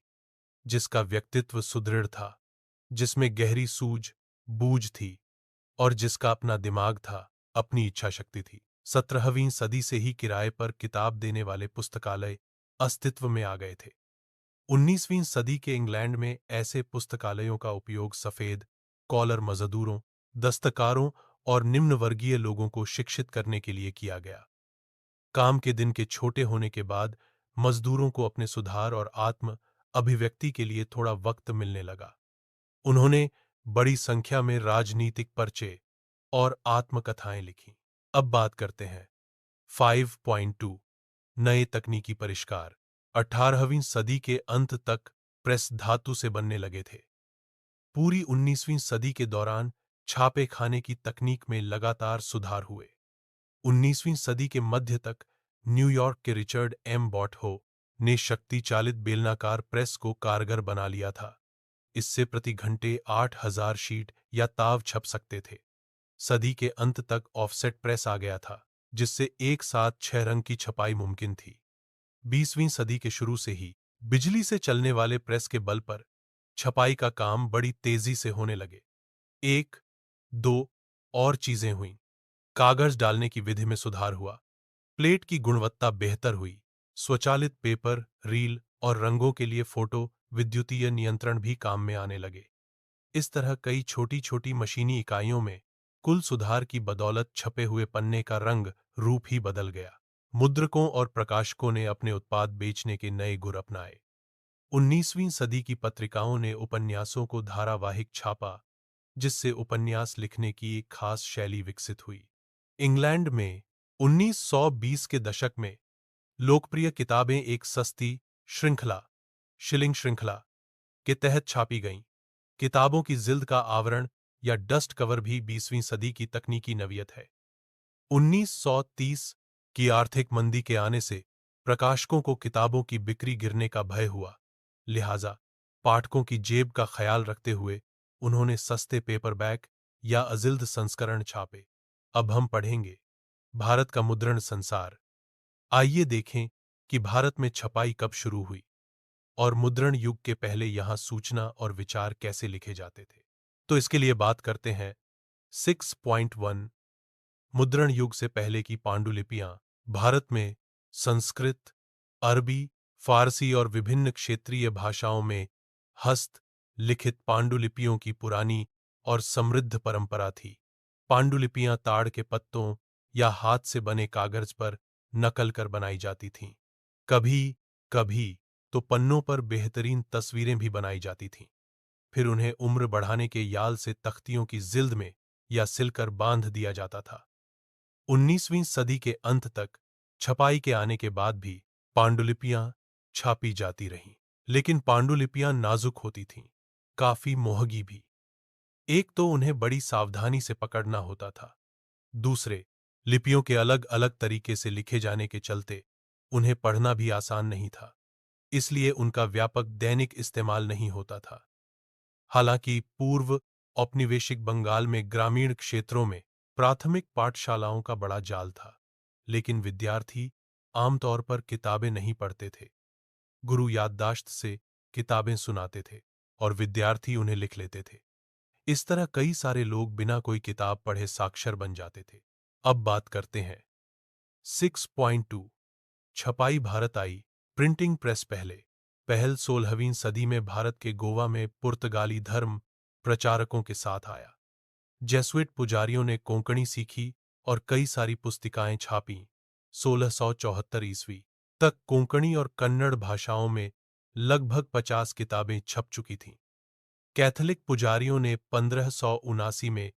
जिसका व्यक्तित्व सुदृढ़ था, जिसमें गहरी सूझ बूझ थी और जिसका अपना दिमाग था, अपनी इच्छा शक्ति थी। 17वीं सदी से ही किराए पर किताब देने वाले पुस्तकालय अस्तित्व में आ गए थे। 19वीं सदी के इंग्लैंड में ऐसे पुस्तकालयों का उपयोग सफेद कॉलर मजदूरों, दस्तकारों और निम्न वर्गीय लोगों को शिक्षित करने के लिए किया गया। काम के दिन के छोटे होने के बाद मजदूरों को अपने सुधार और आत्म अभिव्यक्ति के लिए थोड़ा वक्त मिलने लगा। उन्होंने बड़ी संख्या में राजनीतिक पर्चे और आत्मकथाएं लिखी। अब बात करते हैं 5.2 नए तकनीकी परिष्कार। 18वीं सदी के अंत तक प्रेस धातु से बनने लगे थे। पूरी 19वीं सदी के दौरान छापे खाने की तकनीक में लगातार सुधार हुए। 19वीं सदी के मध्य तक न्यूयॉर्क के रिचर्ड एम बॉटहो ने शक्ति चालित बेलनाकार प्रेस को कारगर बना लिया था। इससे प्रति घंटे 8,000 शीट या ताव छप सकते थे। सदी के अंत तक ऑफसेट प्रेस आ गया था, जिससे एक साथ 6 रंग की छपाई मुमकिन थी। 20वीं सदी के शुरू से ही बिजली से चलने वाले प्रेस के बल पर छपाई का काम बड़ी तेजी से होने लगे। एक, दो और चीजें हुईं। कागज डालने की विधि में सुधार हुआ, प्लेट की गुणवत्ता बेहतर हुई, स्वचालित पेपर, रील और रंगों के लिए फोटो विद्युतीय नियंत्रण भी काम में आने लगे। इस तरह कई छोटी-छोटी मशीनी इकाइयों में कुल सुधार की बदौलत छपे हुए पन्ने का रंग रूप ही बदल गया। मुद्रकों और प्रकाशकों ने अपने उत्पाद बेचने के नए गुर अपनाए। 19वीं सदी की पत्रिकाओं ने उपन्यासों को धारावाहिक छापा, जिससे उपन्यास लिखने की एक खास शैली विकसित हुई। इंग्लैंड में 1920 के दशक में लोकप्रिय किताबें एक सस्ती श्रृंखला, शिलिंग श्रृंखला, के तहत छापी गईं। किताबों की जिल्द का आवरण या डस्ट कवर भी 20वीं सदी की तकनीकी नवीयत है। 1930 की आर्थिक मंदी के आने से प्रकाशकों को किताबों की बिक्री गिरने का भय हुआ, लिहाजा पाठकों की जेब का ख्याल रखते हुए उन्होंने सस्ते पेपरबैक या अजिल्द संस्करण छापे। अब हम पढ़ेंगे भारत का मुद्रण संसार। आइए देखें कि भारत में छपाई कब शुरू हुई और मुद्रण युग के पहले यहां सूचना और विचार कैसे लिखे जाते थे। तो इसके लिए बात करते हैं 6.1 मुद्रण युग से पहले की पांडुलिपियां। भारत में संस्कृत, अरबी, फारसी और विभिन्न क्षेत्रीय भाषाओं में हस्त लिखित पांडुलिपियों की पुरानी और समृद्ध परंपरा थी। पांडुलिपियां ताड़ के पत्तों या हाथ से बने कागज पर नकल कर बनाई जाती थीं। कभी कभी तो पन्नों पर बेहतरीन तस्वीरें भी बनाई जाती थीं। फिर उन्हें उम्र बढ़ाने के याल से तख्तियों की जिल्द में या सिलकर बांध दिया जाता था। 19वीं सदी के अंत तक छपाई के आने के बाद भी पांडुलिपियां छापी जाती रहीं, लेकिन पांडुलिपियां नाजुक होती थीं, काफी मोहगी भी। एक तो उन्हें बड़ी सावधानी से पकड़ना होता था, दूसरे लिपियों के अलग अलग तरीके से लिखे जाने के चलते उन्हें पढ़ना भी आसान नहीं था, इसलिए उनका व्यापक दैनिक इस्तेमाल नहीं होता था। हालांकि पूर्व औपनिवेशिक बंगाल में ग्रामीण क्षेत्रों में प्राथमिक पाठशालाओं का बड़ा जाल था, लेकिन विद्यार्थी आमतौर पर किताबें नहीं पढ़ते थे। गुरु याददाश्त से किताबें सुनाते थे और विद्यार्थी उन्हें लिख लेते थे। इस तरह कई सारे लोग बिना कोई किताब पढ़े साक्षर बन जाते थे। अब बात करते हैं 6.2 छपाई भारत आई। प्रिंटिंग प्रेस पहल 16वीं सदी में भारत के गोवा में पुर्तगाली धर्म प्रचारकों के साथ आया। जेसुइट पुजारियों ने कोंकणी सीखी और कई सारी पुस्तिकाएं छापीं। 1674 ईस्वी तक कोंकणी और कन्नड़ भाषाओं में लगभग 50 किताबें छप चुकी थीं। कैथोलिक पुजारियों ने 1579 में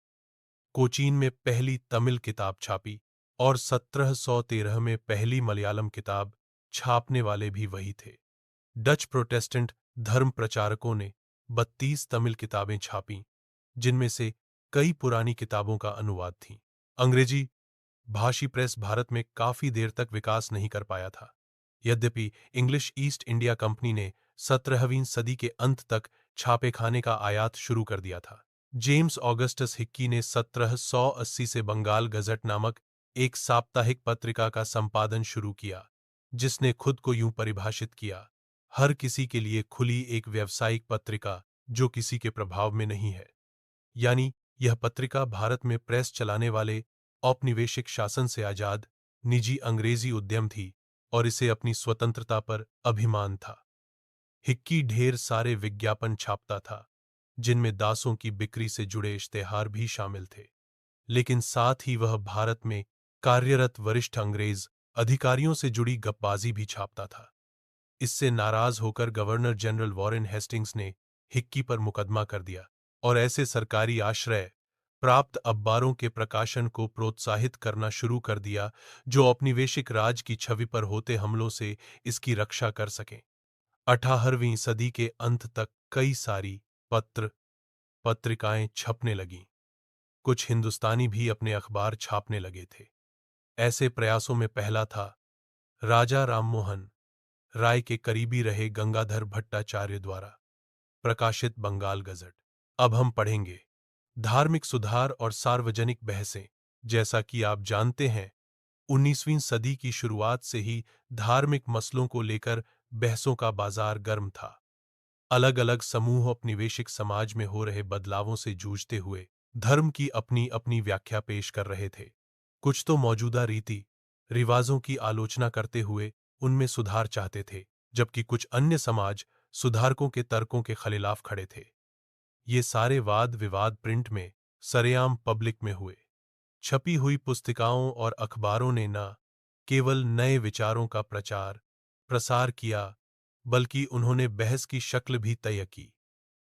कोचीन में पहली तमिल किताब छापी और 1713 में पहली मलयालम किताब छापने वाले भी वही थे। डच प्रोटेस्टेंट धर्म प्रचारकों ने 32 तमिल किताबें छापीं, जिनमें से कई पुरानी किताबों का अनुवाद थीं। अंग्रेजी भाषी प्रेस भारत में काफी देर तक विकास नहीं कर पाया था। यद्यपि इंग्लिश ईस्ट इंडिया कंपनी ने 17वीं सदी के अंत तक छापेखाने का आयात शुरू कर दिया था। जेम्स ऑगस्टस हिक्की ने 1780 से बंगाल गजट नामक एक साप्ताहिक पत्रिका का संपादन शुरू किया। जिसने खुद को यूं परिभाषित किया, हर किसी के लिए खुली एक व्यावसायिक पत्रिका जो किसी के प्रभाव में नहीं है। यानी यह पत्रिका भारत में प्रेस चलाने वाले औपनिवेशिक शासन से आजाद निजी अंग्रेजी उद्यम थी और इसे अपनी स्वतंत्रता पर अभिमान था। हिक्की ढेर सारे विज्ञापन छापता था, जिनमें दासों की बिक्री से जुड़े इश्तेहार भी शामिल थे, लेकिन साथ ही वह भारत में कार्यरत वरिष्ठ अंग्रेज अधिकारियों से जुड़ी गप्पाजी भी छापता था। इससे नाराज होकर गवर्नर जनरल वॉरेन हेस्टिंग्स ने हिक्की पर मुकदमा कर दिया और ऐसे सरकारी आश्रय प्राप्त अखबारों के प्रकाशन को प्रोत्साहित करना शुरू कर दिया जो औपनिवेशिक राज की छवि पर होते हमलों से इसकी रक्षा कर सकें। 18वीं सदी के अंत तक कई सारी पत्र पत्रिकाएं छपने लगीं। कुछ हिंदुस्तानी भी अपने अखबार छापने लगे थे। ऐसे प्रयासों में पहला था राजा राममोहन राय के करीबी रहे गंगाधर भट्टाचार्य द्वारा प्रकाशित बंगाल गजट। अब हम पढ़ेंगे धार्मिक सुधार और सार्वजनिक बहसें। जैसा कि आप जानते हैं, 19वीं सदी की शुरुआत से ही धार्मिक मसलों को लेकर बहसों का बाजार गर्म था। अलग अलग समूह औपनिवेशिक समाज में हो रहे बदलावों से जूझते हुए धर्म की अपनी अपनी व्याख्या पेश कर रहे थे। कुछ तो मौजूदा रीति रिवाजों की आलोचना करते हुए उनमें सुधार चाहते थे, जबकि कुछ अन्य समाज सुधारकों के तर्कों के खिलाफ खड़े थे। ये सारे वाद विवाद प्रिंट में सरेआम पब्लिक में हुए। छपी हुई पुस्तिकाओं और अखबारों ने न केवल नए विचारों का प्रचार प्रसार किया, बल्कि उन्होंने बहस की शक्ल भी तय की।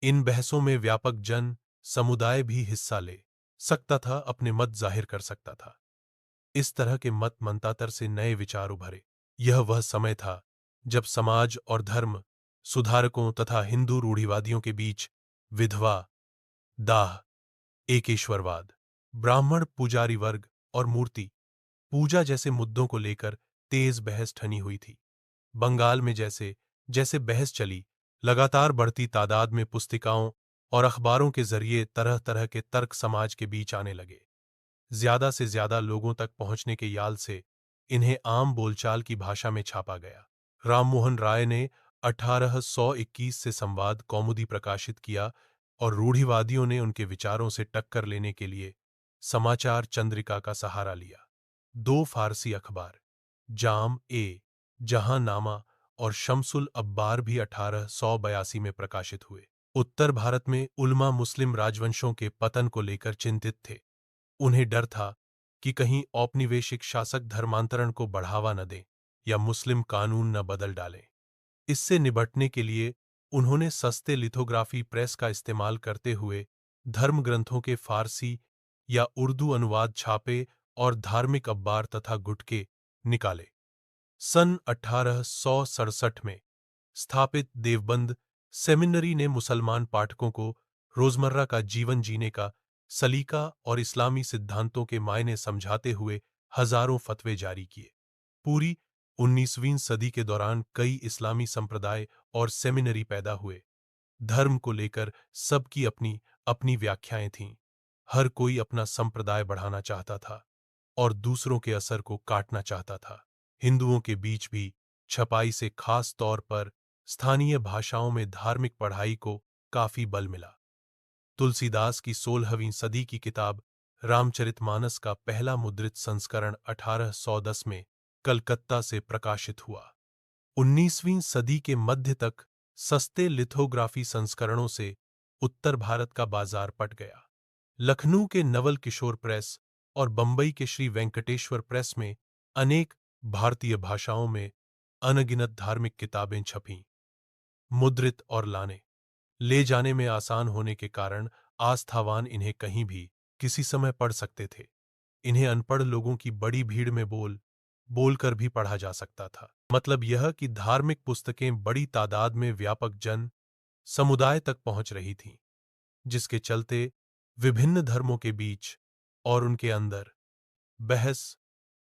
इन बहसों में व्यापक जन समुदाय भी हिस्सा ले सकता था, अपने मत जाहिर कर सकता था। इस तरह के मत मंतातर से नए विचार उभरे। यह वह समय था जब समाज और धर्म सुधारकों तथा हिंदू रूढ़िवादियों के बीच विधवा दाह, एकेश्वरवाद, ब्राह्मण पुजारी वर्ग और मूर्ति पूजा जैसे मुद्दों को लेकर तेज बहस ठनी हुई थी। बंगाल में जैसे जैसे बहस चली, लगातार बढ़ती तादाद में पुस्तिकाओं और अखबारों के जरिए तरह तरह के तर्क समाज के बीच आने लगे। ज्यादा से ज्यादा लोगों तक पहुंचने के याल से इन्हें आम बोलचाल की भाषा में छापा गया। राममोहन राय ने 1821 से संवाद कौमुदी प्रकाशित किया और रूढ़िवादियों ने उनके विचारों से टक्कर लेने के लिए समाचार चंद्रिका का सहारा लिया। दो फारसी अखबार जाम ए जहांनामा और शम्सुल अब्बार भी 1882 में प्रकाशित हुए। उत्तर भारत में उल्मा मुस्लिम राजवंशों के पतन को लेकर चिंतित थे। उन्हें डर था कि कहीं औपनिवेशिक शासक धर्मांतरण को बढ़ावा न दें या मुस्लिम कानून न बदल डालें। इससे निपटने के लिए उन्होंने सस्ते लिथोग्राफी प्रेस का इस्तेमाल करते हुए धर्म ग्रंथों के फारसी या उर्दू अनुवाद छापे और धार्मिक अखबार तथा गुटके निकाले। सन 1867 में स्थापित देवबंद सेमिनरी ने मुसलमान पाठकों को रोजमर्रा का जीवन जीने का सलीका और इस्लामी सिद्धांतों के मायने समझाते हुए हजारों फतवे जारी किए। पूरी 19वीं सदी के दौरान कई इस्लामी संप्रदाय और सेमिनरी पैदा हुए। धर्म को लेकर सबकी अपनी अपनी व्याख्याएं थीं। हर कोई अपना संप्रदाय बढ़ाना चाहता था और दूसरों के असर को काटना चाहता था। हिंदुओं के बीच भी छपाई से खास तौर पर स्थानीय भाषाओं में धार्मिक पढ़ाई को काफी बल मिला। तुलसीदास की 16वीं सदी की किताब रामचरितमानस का पहला मुद्रित संस्करण 1810 में कलकत्ता से प्रकाशित हुआ। 19वीं सदी के मध्य तक सस्ते लिथोग्राफी संस्करणों से उत्तर भारत का बाजार पट गया। लखनऊ के नवल किशोर प्रेस और बंबई के श्री वेंकटेश्वर प्रेस में अनेक भारतीय भाषाओं में अनगिनत धार्मिक किताबें छपीं। मुद्रित और लाने ले जाने में आसान होने के कारण आस्थावान इन्हें कहीं भी किसी समय पढ़ सकते थे। इन्हें अनपढ़ लोगों की बड़ी भीड़ में बोलकर भी पढ़ा जा सकता था। मतलब यह कि धार्मिक पुस्तकें बड़ी तादाद में व्यापक जन समुदाय तक पहुंच रही थीं, जिसके चलते विभिन्न धर्मों के बीच और उनके अंदर बहस,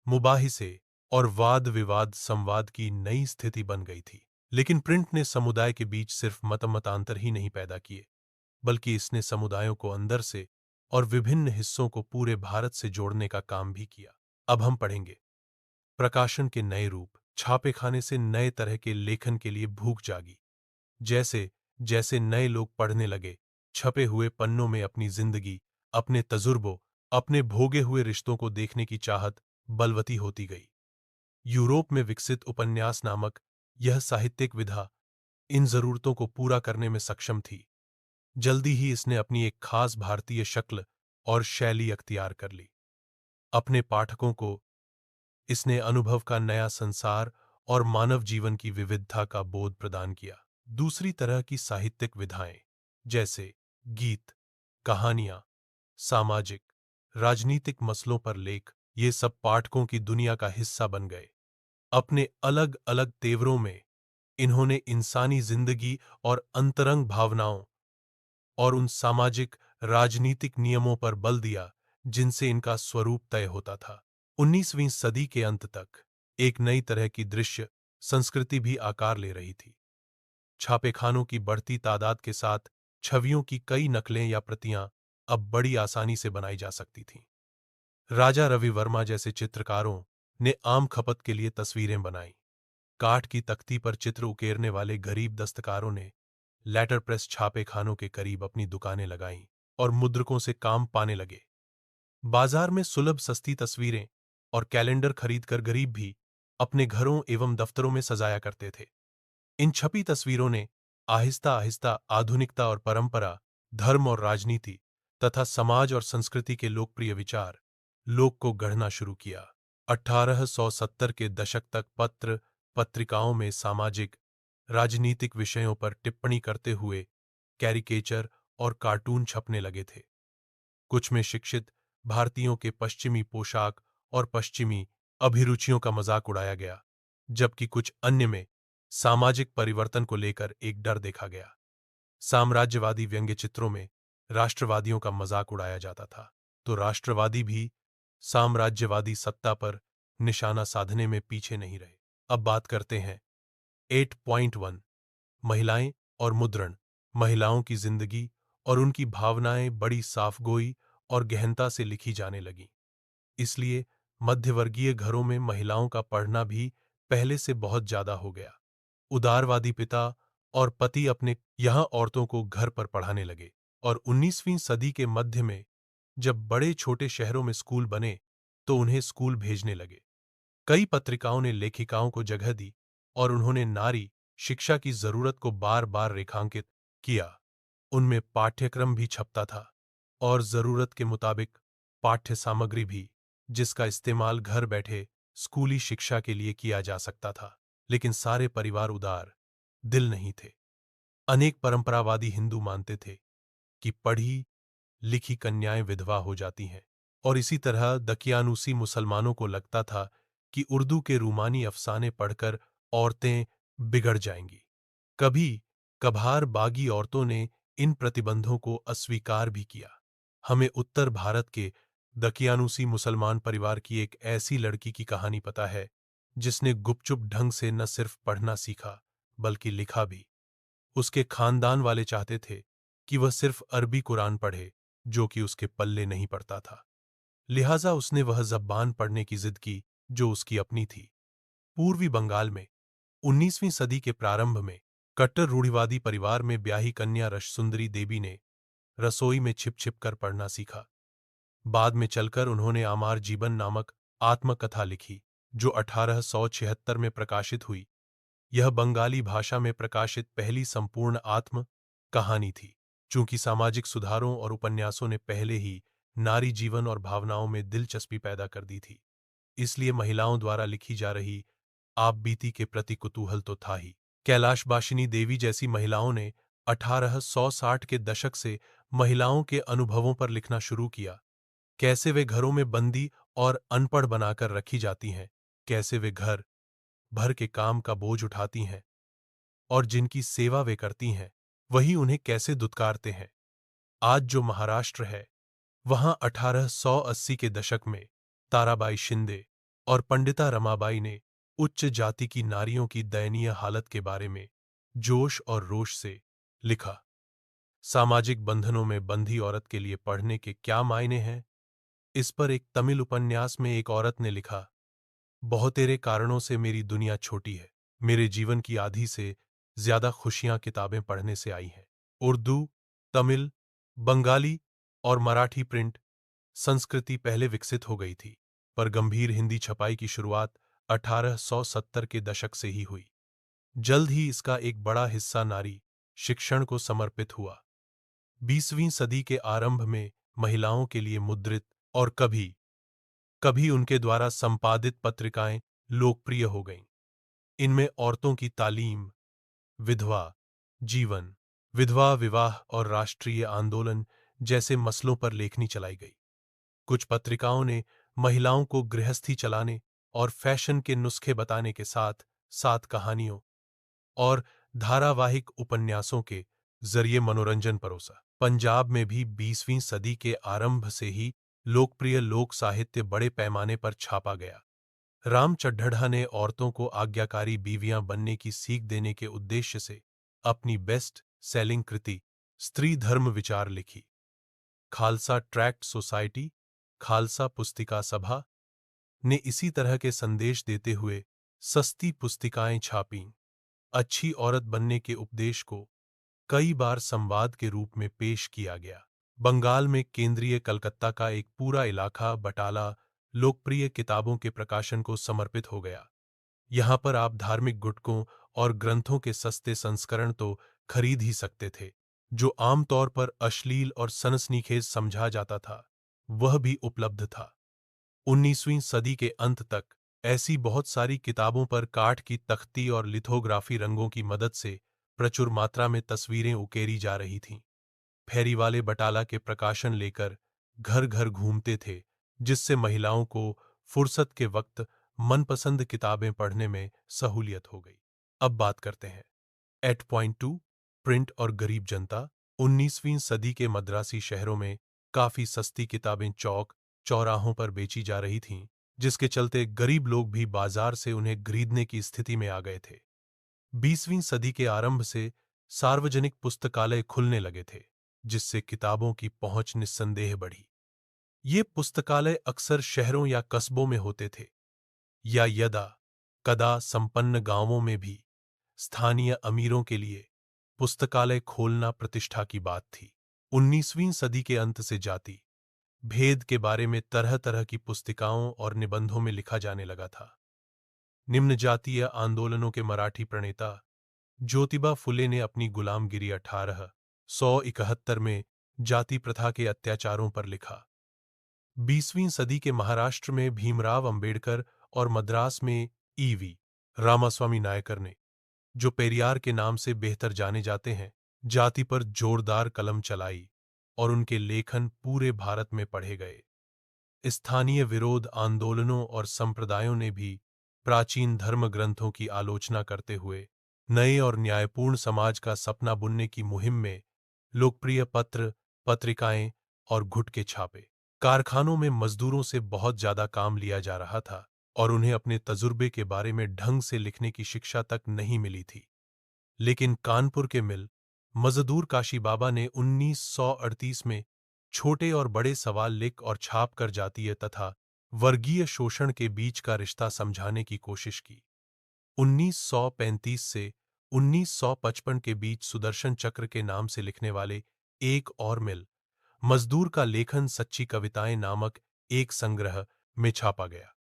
मुबाहिसे और वाद विवाद संवाद की नई स्थिति बन गई थी। लेकिन प्रिंट ने समुदाय के बीच सिर्फ मतमतांतर ही नहीं पैदा किए, बल्कि इसने समुदायों को अंदर से और विभिन्न हिस्सों को पूरे भारत से जोड़ने का काम भी किया। अब हम पढ़ेंगे प्रकाशन के नए रूप। छापेखाने से नए तरह के लेखन के लिए भूख जागी। जैसे जैसे नए लोग पढ़ने लगे, छपे हुए पन्नों में अपनी जिंदगी, अपने तजुर्बों, अपने भोगे हुए रिश्तों को देखने की चाहत बलवती होती गई। यूरोप में विकसित उपन्यास नामक यह साहित्यिक विधा इन जरूरतों को पूरा करने में सक्षम थी। जल्दी ही इसने अपनी एक खास भारतीय शक्ल और शैली अख्तियार कर ली। अपने पाठकों को इसने अनुभव का नया संसार और मानव जीवन की विविधता का बोध प्रदान किया। दूसरी तरह की साहित्यिक विधाएं, जैसे गीत, कहानियां, सामाजिक, राजनीतिक मसलों पर लेख, ये सब पाठकों की दुनिया का हिस्सा बन गए। अपने अलग अलग तेवरों में इन्होंने इंसानी जिंदगी और अंतरंग भावनाओं और उन सामाजिक राजनीतिक नियमों पर बल दिया जिनसे इनका स्वरूप तय होता था। 19वीं सदी के अंत तक एक नई तरह की दृश्य संस्कृति भी आकार ले रही थी। छापेखानों की बढ़ती तादाद के साथ छवियों की कई नकलें या प्रतियां अब बड़ी आसानी से बनाई जा सकती थीं। राजा रवि वर्मा जैसे चित्रकारों ने आम खपत के लिए तस्वीरें बनाई। काठ की तख्ती पर चित्र उकेरने वाले गरीब दस्तकारों ने लेटर प्रेस छापेखानों के करीब अपनी दुकानें लगाईं और मुद्रकों से काम पाने लगे। बाजार में सुलभ सस्ती तस्वीरें और कैलेंडर खरीदकर गरीब भी अपने घरों एवं दफ्तरों में सजाया करते थे। इन छपी तस्वीरों ने आहिस्ता आहिस्ता आधुनिकता और परंपरा, धर्म और राजनीति तथा समाज और संस्कृति के लोकप्रिय विचार लोक को गढ़ना शुरू किया। 1870 के दशक तक पत्र पत्रिकाओं में सामाजिक राजनीतिक विषयों पर टिप्पणी करते हुए कैरिकेचर और कार्टून छपने लगे थे। कुछ में शिक्षित भारतीयों के पश्चिमी पोशाक और पश्चिमी अभिरुचियों का मजाक उड़ाया गया, जबकि कुछ अन्य में सामाजिक परिवर्तन को लेकर एक डर देखा गया। साम्राज्यवादी व्यंग्य चित्रों में राष्ट्रवादियों का मजाक उड़ाया जाता था, तो राष्ट्रवादी भी साम्राज्यवादी सत्ता पर निशाना साधने में पीछे नहीं रहे। अब बात करते हैं 8.1 महिलाएं और मुद्रण। महिलाओं की जिंदगी और उनकी भावनाएं बड़ी साफगोई और गहनता से लिखी जाने लगीं। इसलिए मध्यवर्गीय घरों में महिलाओं का पढ़ना भी पहले से बहुत ज्यादा हो गया। उदारवादी पिता और पति अपने यहां औरतों को घर पर पढ़ाने लगे और 19वीं सदी के मध्य में जब बड़े छोटे शहरों में स्कूल बने तो उन्हें स्कूल भेजने लगे। कई पत्रिकाओं ने लेखिकाओं को जगह दी और उन्होंने नारी शिक्षा की जरूरत को बार बार रेखांकित किया। उनमें पाठ्यक्रम भी छपता था और जरूरत के मुताबिक पाठ्य सामग्री भी, जिसका इस्तेमाल घर बैठे स्कूली शिक्षा के लिए किया जा सकता था। लेकिन सारे परिवार उदार दिल नहीं थे। अनेक परंपरावादी हिंदू मानते थे कि पढ़ी लिखी कन्याएं विधवा हो जाती हैं, और इसी तरह दकियानूसी मुसलमानों को लगता था कि उर्दू के रूमानी अफसाने पढ़कर औरतें बिगड़ जाएंगी। कभी कभार बागी औरतों ने इन प्रतिबंधों को अस्वीकार भी किया। हमें उत्तर भारत के दकियानूसी मुसलमान परिवार की एक ऐसी लड़की की कहानी पता है जिसने गुपचुप ढंग से न सिर्फ पढ़ना सीखा बल्कि लिखा भी। उसके खानदान वाले चाहते थे कि वह सिर्फ अरबी कुरान पढ़े, जो कि उसके पल्ले नहीं पड़ता था। लिहाजा उसने वह ज़बान पढ़ने की जिद की जो उसकी अपनी थी। पूर्वी बंगाल में 19वीं सदी के प्रारंभ में कट्टर रूढ़िवादी परिवार में ब्याही कन्या रससुंदरी देवी ने रसोई में छिप छिप कर पढ़ना सीखा। बाद में चलकर उन्होंने आमार जीवन नामक आत्मकथा लिखी, जो 1876 में प्रकाशित हुई। यह बंगाली भाषा में प्रकाशित पहली संपूर्ण आत्म कहानी थी। चूंकि सामाजिक सुधारों और उपन्यासों ने पहले ही नारी जीवन और भावनाओं में दिलचस्पी पैदा कर दी थी, इसलिए महिलाओं द्वारा लिखी जा रही आप बीती के प्रति कुतूहल तो था ही। कैलाशबाशिनी देवी जैसी महिलाओं ने 1860 के दशक से महिलाओं के अनुभवों पर लिखना शुरू किया। कैसे वे घरों में बंदी और अनपढ़ बनाकर रखी जाती हैं, कैसे वे घर भर के काम का बोझ उठाती हैं और जिनकी सेवा वे करती हैं वही उन्हें कैसे दुत्कारते हैं। आज जो महाराष्ट्र है, वहां 1880 के दशक में ताराबाई शिंदे और पंडिता रमाबाई ने उच्च जाति की नारियों की दयनीय हालत के बारे में जोश और रोष से लिखा। सामाजिक बंधनों में बंधी औरत के लिए पढ़ने के क्या मायने हैं, इस पर एक तमिल उपन्यास में एक औरत ने लिखा, बहुतेरे कारणों से मेरी दुनिया छोटी है। मेरे जीवन की आधी से ज्यादा खुशियां किताबें पढ़ने से आई हैं। उर्दू, तमिल, बंगाली और मराठी प्रिंट संस्कृति पहले विकसित हो गई थी, पर गंभीर हिंदी छपाई की शुरुआत 1870 के दशक से ही हुई। जल्द ही इसका एक बड़ा हिस्सा नारी शिक्षण को समर्पित हुआ। 20वीं सदी के आरंभ में महिलाओं के लिए मुद्रित और कभी कभी उनके द्वारा संपादित पत्रिकाएं लोकप्रिय हो गईं। इनमें औरतों की तालीम, विधवा जीवन, विधवा विवाह और राष्ट्रीय आंदोलन जैसे मसलों पर लेखनी चलाई गई। कुछ पत्रिकाओं ने महिलाओं को गृहस्थी चलाने और फैशन के नुस्खे बताने के साथ साथ कहानियों और धारावाहिक उपन्यासों के जरिए मनोरंजन परोसा। पंजाब में भी 20वीं सदी के आरंभ से ही लोकप्रिय लोक साहित्य बड़े पैमाने पर छापा गया। राम चड्ढा ने औरतों को आज्ञाकारी बीवियां बनने की सीख देने के उद्देश्य से अपनी बेस्ट सेलिंग कृति स्त्री धर्म विचार लिखी। खालसा ट्रैक्ट सोसाइटी, खालसा पुस्तिका सभा ने इसी तरह के संदेश देते हुए सस्ती पुस्तिकाएं छापीं। अच्छी औरत बनने के उपदेश को कई बार संवाद के रूप में पेश किया गया। बंगाल में केंद्रीय कलकत्ता का एक पूरा इलाका बटाला लोकप्रिय किताबों के प्रकाशन को समर्पित हो गया। यहाँ पर आप धार्मिक गुटकों और ग्रंथों के सस्ते संस्करण तो खरीद ही सकते थे। जो आमतौर पर अश्लील और सनसनीखेज समझा जाता था, वह भी उपलब्ध था। 19वीं सदी के अंत तक ऐसी बहुत सारी किताबों पर काठ की तख्ती और लिथोग्राफी रंगों की मदद से प्रचुर मात्रा में तस्वीरें उकेरी जा रही थीं। फेरी वाले बटाला के प्रकाशन लेकर घर घर घूमते थे, जिससे महिलाओं को फुर्सत के वक्त मनपसंद किताबें पढ़ने में सहूलियत हो गई। अब बात करते हैं 8.2 प्रिंट और गरीब जनता। 19वीं सदी के मद्रासी शहरों में काफी सस्ती किताबें चौक चौराहों पर बेची जा रही थीं, जिसके चलते गरीब लोग भी बाजार से उन्हें खरीदने की स्थिति में आ गए थे। 20वीं सदी के आरंभ से सार्वजनिक पुस्तकालय खुलने लगे थे, जिससे किताबों की पहुंच निस्संदेह बढ़ी। ये पुस्तकालय अक्सर शहरों या कस्बों में होते थे, या यदा कदा संपन्न गांवों में भी। स्थानीय अमीरों के लिए पुस्तकालय खोलना प्रतिष्ठा की बात थी। 19वीं सदी के अंत से जाति भेद के बारे में तरह तरह की पुस्तिकाओं और निबंधों में लिखा जाने लगा था। निम्न जातीय आंदोलनों के मराठी प्रणेता ज्योतिबा फुले ने अपनी गुलामगिरी 1871 में जाति प्रथा के अत्याचारों पर लिखा। 20वीं सदी के महाराष्ट्र में भीमराव अंबेडकर और मद्रास में ईवी रामास्वामी नायकर ने, जो पेरियार के नाम से बेहतर जाने जाते हैं, जाति पर जोरदार कलम चलाई और उनके लेखन पूरे भारत में पढ़े गए। स्थानीय विरोध आंदोलनों और संप्रदायों ने भी प्राचीन धर्म ग्रंथों की आलोचना करते हुए नए और न्यायपूर्ण समाज का सपना बुनने की मुहिम में लोकप्रिय पत्र, पत्रिकाएं और गुटके छापे। कारखानों में मजदूरों से बहुत ज्यादा काम लिया जा रहा था और उन्हें अपने तजुर्बे के बारे में ढंग से लिखने की शिक्षा तक नहीं मिली थी। लेकिन कानपुर के मिल मजदूर काशी बाबा ने 1938 में छोटे और बड़े सवाल लिख और छाप कर जातीय तथा वर्गीय शोषण के बीच का रिश्ता समझाने की कोशिश की। 1935 से 1955 के बीच सुदर्शन चक्र के नाम से लिखने वाले एक और मिल मजदूर का लेखन सच्ची कविताएं नामक एक संग्रह में छापा गया।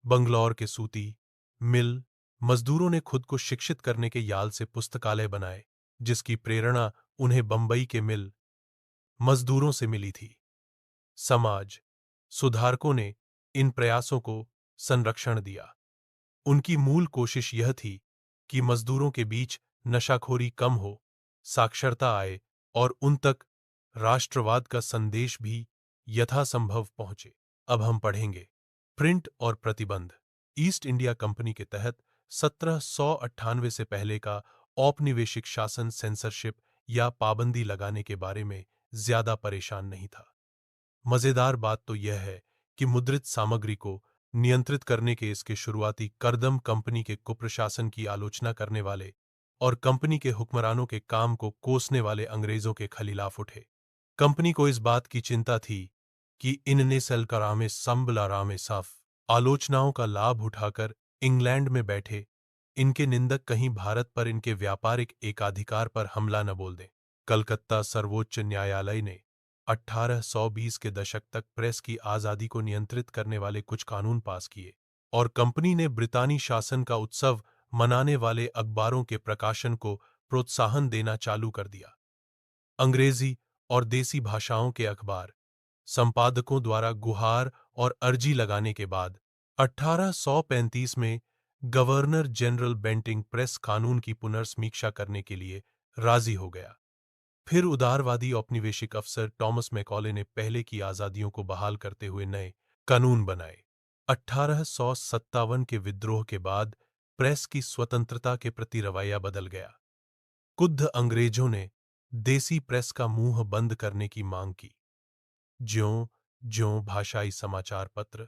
बंगलौर के सूती मिल मजदूरों ने खुद को शिक्षित करने के याल से पुस्तकालय बनाए, जिसकी प्रेरणा उन्हें बंबई के मिल मजदूरों से मिली थी। समाज सुधारकों ने इन प्रयासों को संरक्षण दिया। उनकी मूल कोशिश यह थी कि मजदूरों के बीच नशाखोरी कम हो, साक्षरता आए और उन तक राष्ट्रवाद का संदेश भी यथासंभव पहुंचे। अब हम पढ़ेंगे प्रिंट और प्रतिबंध। ईस्ट इंडिया कंपनी के तहत 1798 से पहले का औपनिवेशिक शासन सेंसरशिप या पाबंदी लगाने के बारे में ज्यादा परेशान नहीं था। मजेदार बात तो यह है कि मुद्रित सामग्री को नियंत्रित करने के इसके शुरुआती कदम कंपनी के कुप्रशासन की आलोचना करने वाले और कंपनी के हुक्मरानों के काम को कोसने वाले अंग्रेजों के खिलाफ उठे। कंपनी को इस बात की चिंता थी कि इनने सलकरामे संबलारामे साफ आलोचनाओं का लाभ उठाकर इंग्लैंड में बैठे इनके निंदक कहीं भारत पर इनके व्यापारिक एकाधिकार पर हमला न बोल दें। कलकत्ता सर्वोच्च न्यायालय ने 1820 के दशक तक प्रेस की आजादी को नियंत्रित करने वाले कुछ कानून पास किए और कंपनी ने ब्रितानी शासन का उत्सव मनाने वाले अखबारों के प्रकाशन को प्रोत्साहन देना चालू कर दिया। अंग्रेजी और देसी भाषाओं के अखबार संपादकों द्वारा गुहार और अर्जी लगाने के बाद 1835 में गवर्नर जनरल बेंटिंग प्रेस कानून की पुनर्समीक्षा करने के लिए राजी हो गया। फिर उदारवादी औपनिवेशिक अफसर टॉमस मैकॉले ने पहले की आजादियों को बहाल करते हुए नए कानून बनाए। 1857 के विद्रोह के बाद प्रेस की स्वतंत्रता के प्रति रवैया बदल गया। कुछ अंग्रेजों ने देसी प्रेस का मुंह बंद करने की मांग की। ज्यों-ज्यों भाषाई समाचार पत्र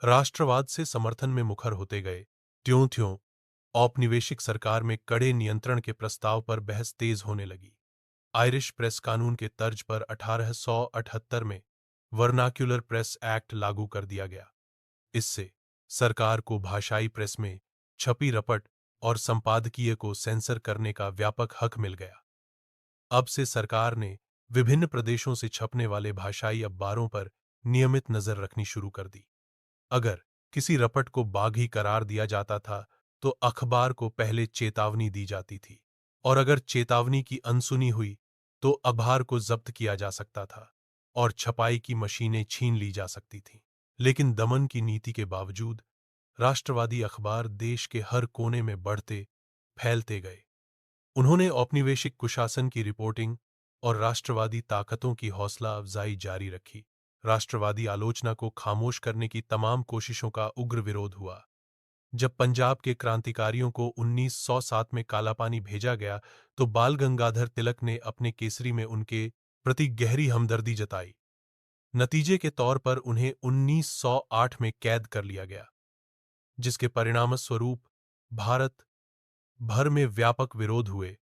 राष्ट्रवाद से समर्थन में मुखर होते गए, त्यों-त्यों औपनिवेशिक सरकार में कड़े नियंत्रण के प्रस्ताव पर बहस तेज होने लगी। आयरिश प्रेस कानून के तर्ज पर 1878 में वर्नाक्युलर प्रेस एक्ट लागू कर दिया गया। इससे सरकार को भाषाई प्रेस में छपी रपट और संपादकीय को सेंसर करने का व्यापक हक मिल गया। अब से सरकार ने विभिन्न प्रदेशों से छपने वाले भाषाई अखबारों पर नियमित नजर रखनी शुरू कर दी। अगर किसी रपट को बागी करार दिया जाता था तो अखबार को पहले चेतावनी दी जाती थी और अगर चेतावनी की अनसुनी हुई तो अखबार को जब्त किया जा सकता था और छपाई की मशीनें छीन ली जा सकती थीं। लेकिन दमन की नीति के बावजूद राष्ट्रवादी अखबार देश के हर कोने में बढ़ते फैलते गए। उन्होंने औपनिवेशिक कुशासन की रिपोर्टिंग और राष्ट्रवादी ताकतों की हौसला अफजाई जारी रखी। राष्ट्रवादी आलोचना को खामोश करने की तमाम कोशिशों का उग्र विरोध हुआ। जब पंजाब के क्रांतिकारियों को 1907 में कालापानी भेजा गया तो बाल गंगाधर तिलक ने अपने केसरी में उनके प्रति गहरी हमदर्दी जताई। नतीजे के तौर पर उन्हें 1908 में कैद कर लिया गया, जिसके परिणामस्वरूप भारत भर में व्यापक विरोध हुए